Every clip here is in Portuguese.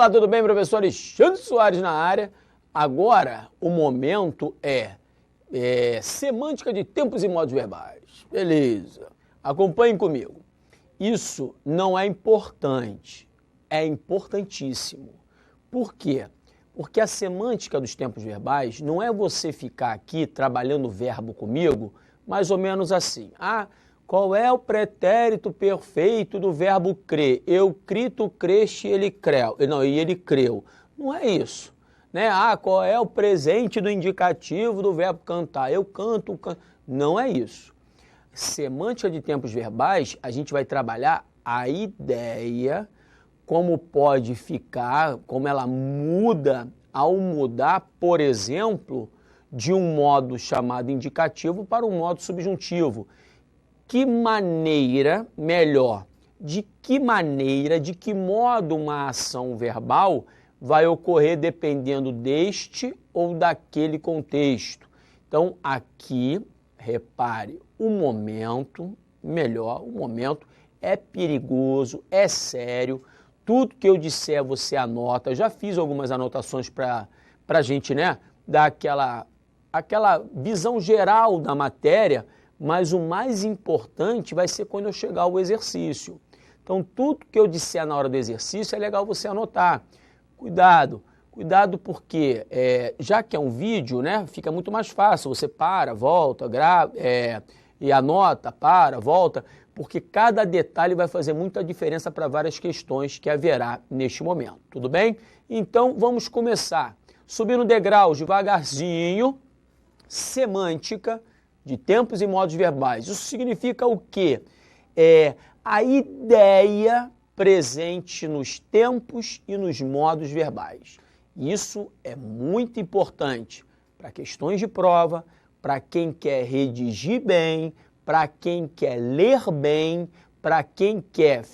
Olá, tudo bem, professor Alexandre Soares na área. Agora, o momento é semântica de tempos e modos verbais. Beleza. Acompanhem comigo. Isso não é importante, é importantíssimo. Por quê? Porque a semântica dos tempos verbais não é você ficar aqui trabalhando o verbo comigo, mais ou menos assim. Qual é o pretérito perfeito do verbo crer? Eu cri, tu creste, ele creu. Não, e ele creu. Não é isso. Né? Qual é o presente do indicativo do verbo cantar? Eu canto, Não é isso. Semântica de tempos verbais, a gente vai trabalhar a ideia, como pode ficar, como ela muda ao mudar, por exemplo, de um modo chamado indicativo para um modo subjuntivo. De que modo uma ação verbal vai ocorrer dependendo deste ou daquele contexto. Então, aqui, repare, o momento é perigoso, é sério. Tudo que eu disser você anota. Já fiz algumas anotações para a gente, né, dar aquela visão geral da matéria, mas o mais importante vai ser quando eu chegar ao exercício. Então, tudo que eu disser na hora do exercício é legal você anotar. Cuidado porque, já que é um vídeo, né, fica muito mais fácil. Você para, volta, grava, e anota, para, volta, porque cada detalhe vai fazer muita diferença para várias questões que haverá neste momento. Tudo bem? Então, vamos começar. Subindo degraus devagarzinho, semântica de tempos e modos verbais. Isso significa o quê? A ideia presente nos tempos e nos modos verbais. Isso é muito importante para questões de prova, para quem quer redigir bem, para quem quer ler bem, para quem quer,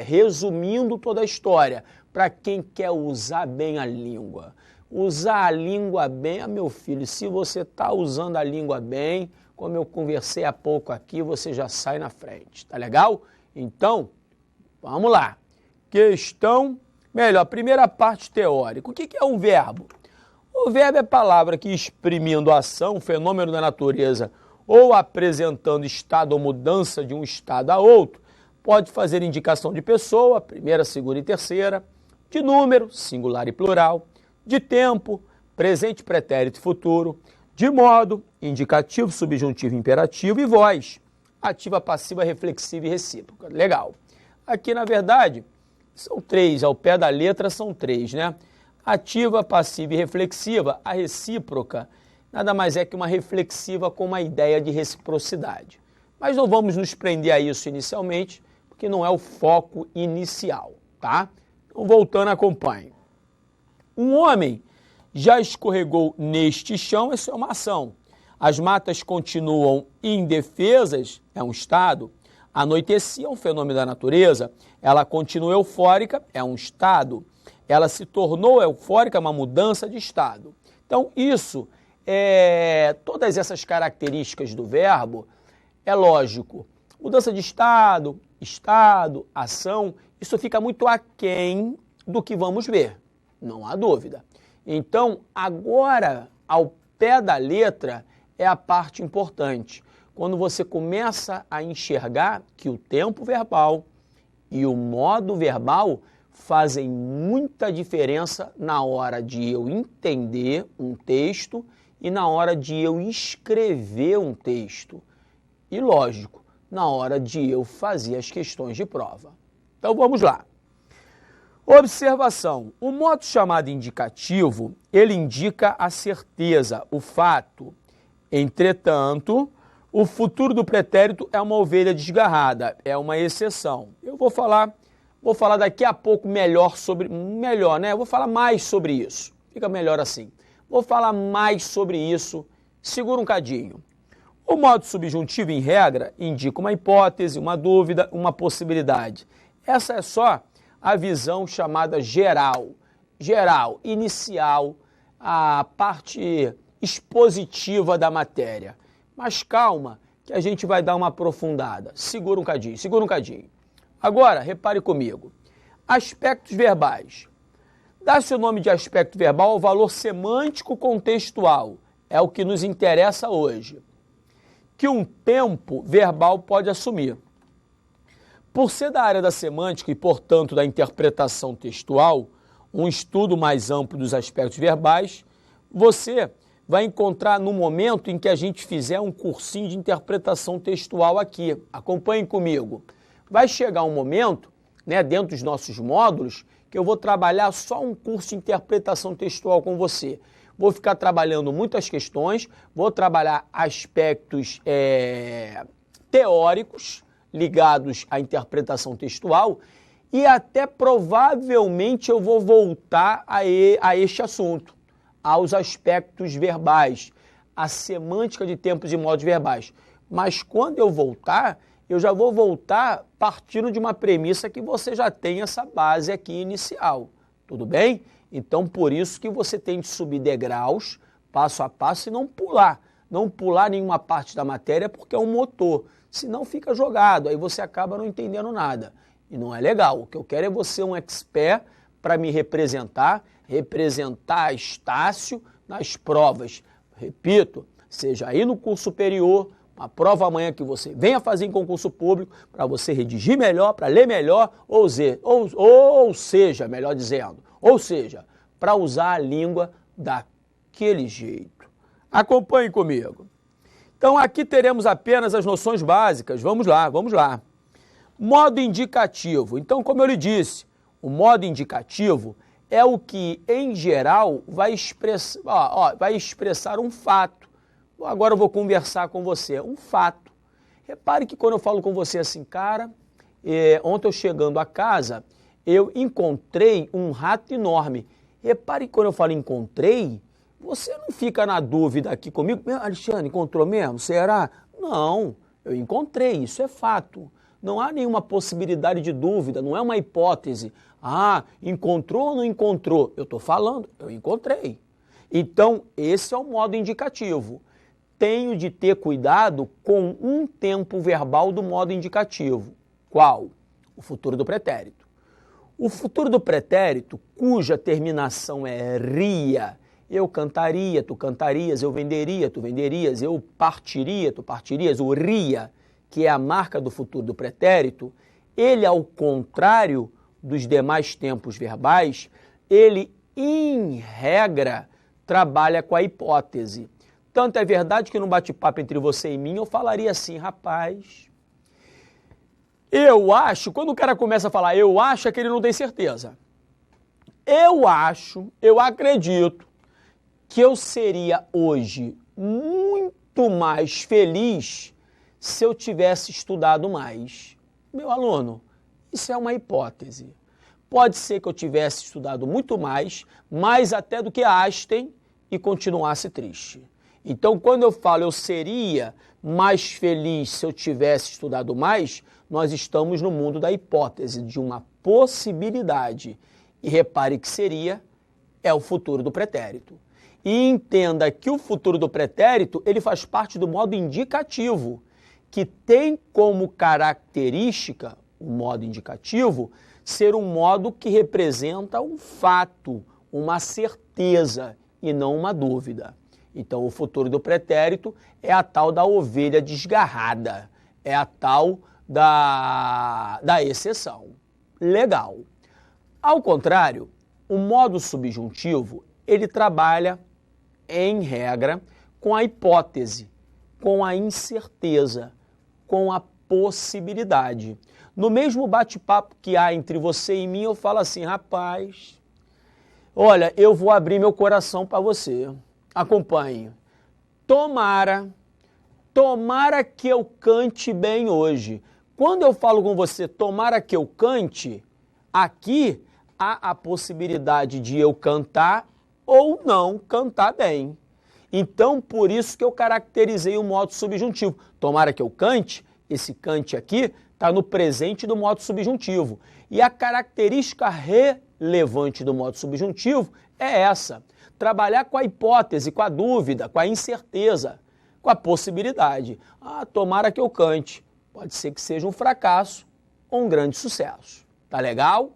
resumindo toda a história, para quem quer usar bem a língua. Usar a língua bem, meu filho, se você está usando a língua bem, como eu conversei há pouco aqui, você já sai na frente, tá legal? Então, vamos lá. Primeira parte teórica. O que é um verbo? O verbo é palavra que, exprimindo ação, fenômeno da natureza, ou apresentando estado ou mudança de um estado a outro, pode fazer indicação de pessoa, primeira, segunda e terceira, de número, singular e plural, de tempo, presente, pretérito e futuro, de modo, indicativo, subjuntivo, imperativo e voz, ativa, passiva, reflexiva e recíproca. Legal. Aqui, na verdade, são três, ao pé da letra são três, né? Ativa, passiva e reflexiva. A recíproca nada mais é que uma reflexiva com uma ideia de reciprocidade. Mas não vamos nos prender a isso inicialmente, porque não é o foco inicial, tá? Então, voltando, acompanhe. Um homem já escorregou neste chão, isso é uma ação. As matas continuam indefesas, é um estado. Anoitecia, é um fenômeno da natureza. Ela continua eufórica, é um estado. Ela se tornou eufórica, é uma mudança de estado. Então, todas essas características do verbo, é lógico. Mudança de estado, ação, isso fica muito aquém do que vamos ver, não há dúvida. Então, agora, ao pé da letra, é a parte importante. Quando você começa a enxergar que o tempo verbal e o modo verbal fazem muita diferença na hora de eu entender um texto e na hora de eu escrever um texto. E, lógico, na hora de eu fazer as questões de prova. Então, vamos lá. Observação. O modo chamado indicativo, ele indica a certeza, o fato. Entretanto, o futuro do pretérito é uma ovelha desgarrada, é uma exceção. Eu vou falar daqui a pouco melhor, né? Eu vou falar mais sobre isso. Fica melhor assim. Vou falar mais sobre isso. Segura um cadinho. O modo subjuntivo, em regra, indica uma hipótese, uma dúvida, uma possibilidade. Essa é só a visão chamada geral. Geral, inicial, a parte expositiva da matéria. Mas calma, que a gente vai dar uma aprofundada. Segura um cadinho. Agora, repare comigo. Aspectos verbais. Dá-se o nome de aspecto verbal ao valor semântico contextual. É o que nos interessa hoje. Que um tempo verbal pode assumir. Por ser da área da semântica e, portanto, da interpretação textual, um estudo mais amplo dos aspectos verbais, você vai encontrar no momento em que a gente fizer um cursinho de interpretação textual aqui. Acompanhem comigo. Vai chegar um momento, dentro dos nossos módulos, que eu vou trabalhar só um curso de interpretação textual com você. Vou ficar trabalhando muitas questões, vou trabalhar aspectos teóricos ligados à interpretação textual e até provavelmente eu vou voltar a este assunto, aos aspectos verbais, a semântica de tempos e modos verbais. Mas quando eu voltar, eu já vou voltar partindo de uma premissa que você já tem essa base aqui inicial, tudo bem? Então, por isso que você tem de subir degraus, passo a passo, e não pular. Não pular nenhuma parte da matéria porque é um motor, senão fica jogado, aí você acaba não entendendo nada. E não é legal. O que eu quero é você um expert para me representar Estácio nas provas. Repito, seja aí no curso superior, uma prova amanhã que você venha fazer em concurso público, para você redigir melhor, para ler melhor, ou seja, melhor dizendo, para usar a língua daquele jeito. Acompanhe comigo. Então, aqui teremos apenas as noções básicas. Vamos lá. Modo indicativo. Então, como eu lhe disse, o modo indicativo é o que, em geral, vai expressar um fato. Agora eu vou conversar com você. Um fato. Repare que quando eu falo com você assim, cara, ontem eu chegando a casa, eu encontrei um rato enorme. Repare que quando eu falo encontrei, você não fica na dúvida aqui comigo. Alexandre, encontrou mesmo? Será? Não, eu encontrei, isso é fato. Não há nenhuma possibilidade de dúvida, não é uma hipótese. Ah, encontrou ou não encontrou? Eu estou falando, eu encontrei. Então, esse é o modo indicativo. Tenho de ter cuidado com um tempo verbal do modo indicativo. Qual? O futuro do pretérito. O futuro do pretérito, cuja terminação é ria, eu cantaria, tu cantarias, eu venderia, tu venderias, eu partiria, tu partirias, o ria, que é a marca do futuro do pretérito, ele, ao contrário dos demais tempos verbais, ele, em regra, trabalha com a hipótese. Tanto é verdade que no bate-papo entre você e mim, eu falaria assim, rapaz, eu acho, quando o cara começa a falar eu acho, é que ele não tem certeza. Eu acredito que eu seria hoje muito mais feliz se eu tivesse estudado mais. Meu aluno, isso é uma hipótese. Pode ser que eu tivesse estudado muito mais até do que Einstein e continuasse triste. Então, quando eu falo eu seria mais feliz se eu tivesse estudado mais, nós estamos no mundo da hipótese, de uma possibilidade. E repare que seria é o futuro do pretérito. E entenda que o futuro do pretérito, ele faz parte do modo indicativo, que tem como característica, o modo indicativo, ser um modo que representa um fato, uma certeza e não uma dúvida. Então, o futuro do pretérito é a tal da ovelha desgarrada, é a tal da exceção. Legal. Ao contrário, o modo subjuntivo, ele trabalha, em regra, com a hipótese, com a incerteza, com a possibilidade. No mesmo bate-papo que há entre você e mim, eu falo assim, rapaz, olha, eu vou abrir meu coração para você. Acompanhe. Tomara que eu cante bem hoje. Quando eu falo com você, tomara que eu cante, aqui há a possibilidade de eu cantar ou não cantar bem. Então, por isso que eu caracterizei o modo subjuntivo. Tomara que eu cante, esse cante aqui está no presente do modo subjuntivo. E a característica relevante do modo subjuntivo é essa. Trabalhar com a hipótese, com a dúvida, com a incerteza, com a possibilidade. Ah, tomara que eu cante. Pode ser que seja um fracasso ou um grande sucesso. Tá legal?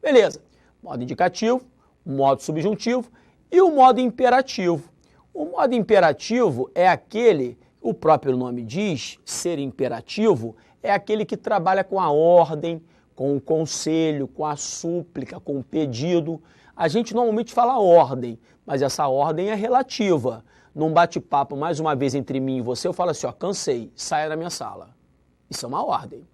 Beleza. Modo indicativo, modo subjuntivo, e o modo imperativo. O modo imperativo é aquele, o próprio nome diz, ser imperativo, é aquele que trabalha com a ordem, com o conselho, com a súplica, com o pedido. A gente normalmente fala ordem, mas essa ordem é relativa. Num bate-papo, mais uma vez, entre mim e você, eu falo assim, ó, cansei, saia da minha sala. Isso é uma ordem.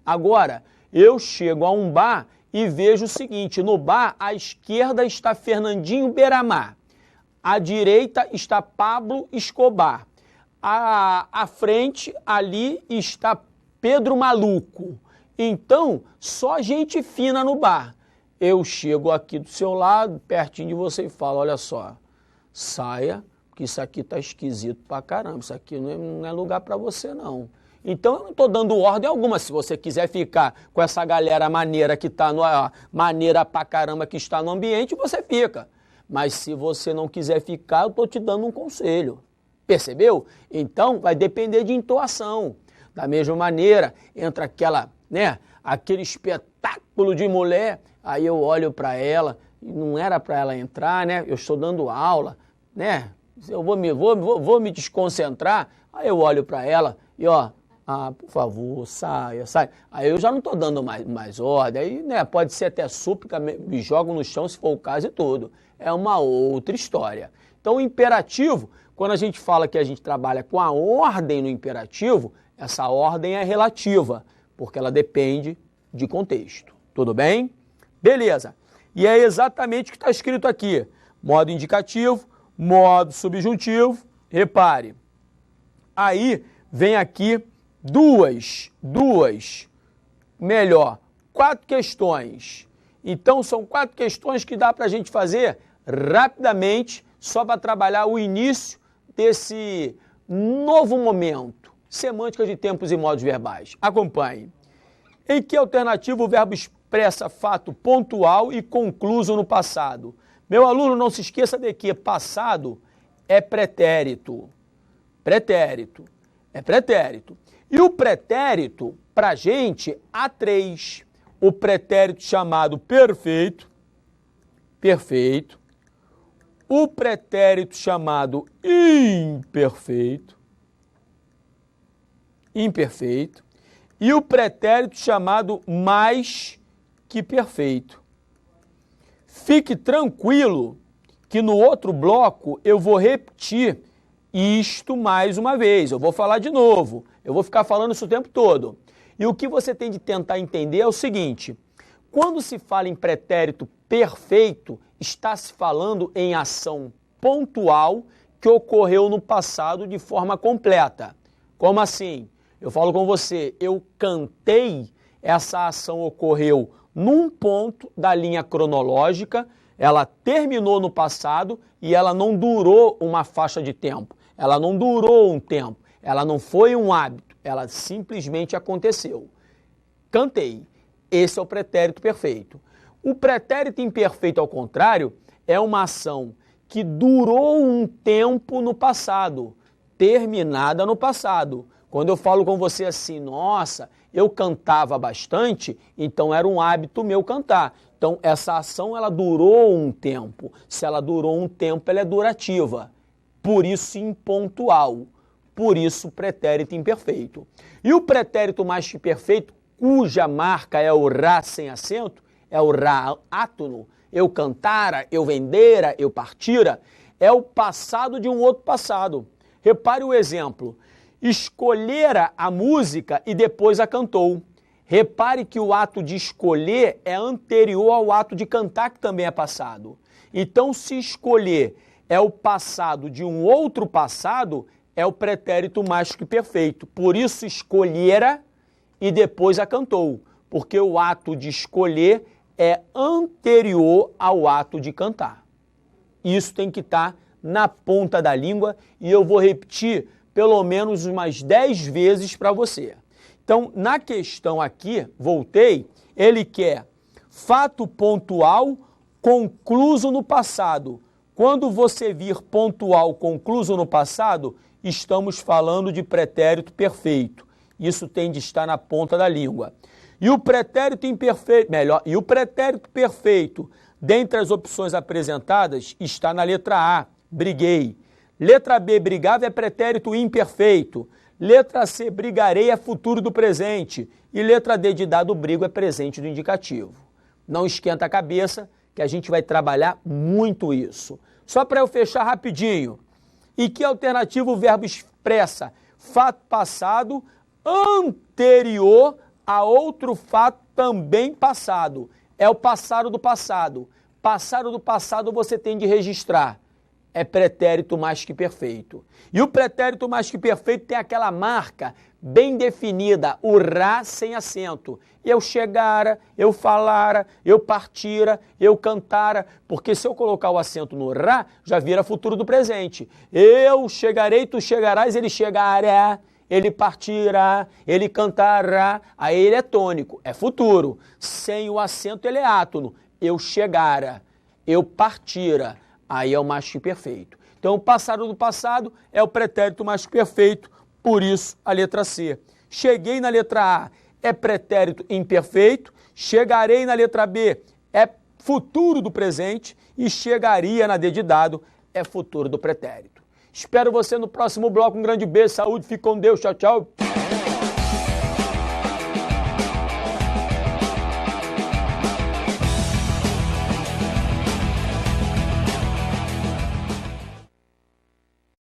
Agora, eu chego a um bar e vejo o seguinte, no bar, à esquerda está Fernandinho Beiramar, à direita está Pablo Escobar, à frente ali está Pedro Maluco. Então, só gente fina no bar. Eu chego aqui do seu lado, pertinho de você e falo, olha só, saia, porque isso aqui tá esquisito pra caramba, isso aqui não é lugar para você não. Então eu não estou dando ordem alguma, se você quiser ficar com essa galera maneira que está, maneira pra caramba que está no ambiente, você fica. Mas se você não quiser ficar, eu estou te dando um conselho. Percebeu? Então vai depender de entoação. Da mesma maneira, entra aquele espetáculo de mulher, aí eu olho para ela, não era para ela entrar, né? Eu estou dando aula, né? Eu vou me desconcentrar, aí eu olho para ela e ó, por favor, saia. Aí eu já não estou dando mais ordem, aí né, pode ser até súplica, me jogo no chão se for o caso e tudo. É uma outra história. Então o imperativo, quando a gente fala que a gente trabalha com a ordem no imperativo, essa ordem é relativa, porque ela depende de contexto. Tudo bem? Beleza. E é exatamente o que está escrito aqui. Modo indicativo, modo subjuntivo. Repare. Aí vem aqui quatro questões. Então são 4 questões que dá para a gente fazer rapidamente, só para trabalhar o início desse novo momento. Semântica de tempos e modos verbais. Acompanhe. Em que alternativa o verbo expressa fato pontual e concluso no passado? Meu aluno, não se esqueça de que passado é pretérito. Pretérito. É pretérito. E o pretérito, para a gente, há 3. O pretérito chamado perfeito. Perfeito. O pretérito chamado imperfeito. Imperfeito. E o pretérito chamado mais que perfeito. Fique tranquilo que no outro bloco eu vou repetir isto mais uma vez. Eu vou falar de novo. Eu vou ficar falando isso o tempo todo. E o que você tem de tentar entender é o seguinte. Quando se fala em pretérito perfeito, está se falando em ação pontual que ocorreu no passado de forma completa. Como assim? Eu falo com você, eu cantei, essa ação ocorreu num ponto da linha cronológica, ela terminou no passado e ela não durou uma faixa de tempo, ela não durou um tempo, ela não foi um hábito, ela simplesmente aconteceu. Cantei, esse é o pretérito perfeito. O pretérito imperfeito, ao contrário, é uma ação que durou um tempo no passado, terminada no passado. Quando eu falo com você assim, nossa, eu cantava bastante, então era um hábito meu cantar. Então essa ação ela durou um tempo. Se ela durou um tempo, ela é durativa. Por isso impontual. Por isso pretérito imperfeito. E o pretérito mais que perfeito, cuja marca é o rá sem acento, é o rá átono, eu cantara, eu vendera, eu partira, é o passado de um outro passado. Repare o exemplo. Escolhera a música e depois a cantou. Repare que o ato de escolher é anterior ao ato de cantar, que também é passado. Então, se escolher é o passado de um outro passado, é o pretérito mais que perfeito. Por isso, escolhera e depois a cantou. Porque o ato de escolher é anterior ao ato de cantar. Isso tem que estar na ponta da língua e eu vou repetir pelo menos umas 10 vezes para você. Então, na questão aqui, voltei, ele quer fato pontual concluso no passado. Quando você vir pontual concluso no passado, estamos falando de pretérito perfeito. Isso tem de estar na ponta da língua. E o pretérito imperfeito, e o pretérito perfeito Dentre as opções apresentadas está na letra A, briguei. Letra B, brigava é pretérito imperfeito. Letra C, brigarei é futuro do presente. E letra D, de dado brigo, é presente do indicativo. Não esquenta a cabeça, que a gente vai trabalhar muito isso. Só para eu fechar rapidinho. E que alternativa o verbo expressa? Fato passado anterior a outro fato também passado. É o passado do passado. Passado do passado você tem de registrar. É pretérito mais que perfeito. E o pretérito mais que perfeito tem aquela marca bem definida, o rá sem acento. Eu chegara, eu falara, eu partira, eu cantara, porque se eu colocar o acento no rá, já vira futuro do presente. Eu chegarei, tu chegarás, ele chegará, ele partirá, ele cantará, aí ele é tônico, é futuro. Sem o acento ele é átono. Eu chegara, eu partira, aí é o mais que perfeito. Então, o passado do passado é o pretérito mais que perfeito, por isso a letra C. Cheguei na letra A, é pretérito imperfeito. Chegarei na letra B, é futuro do presente. E chegaria na D de dado, é futuro do pretérito. Espero você no próximo bloco. Um grande beijo, saúde, fique com Deus. Tchau, tchau.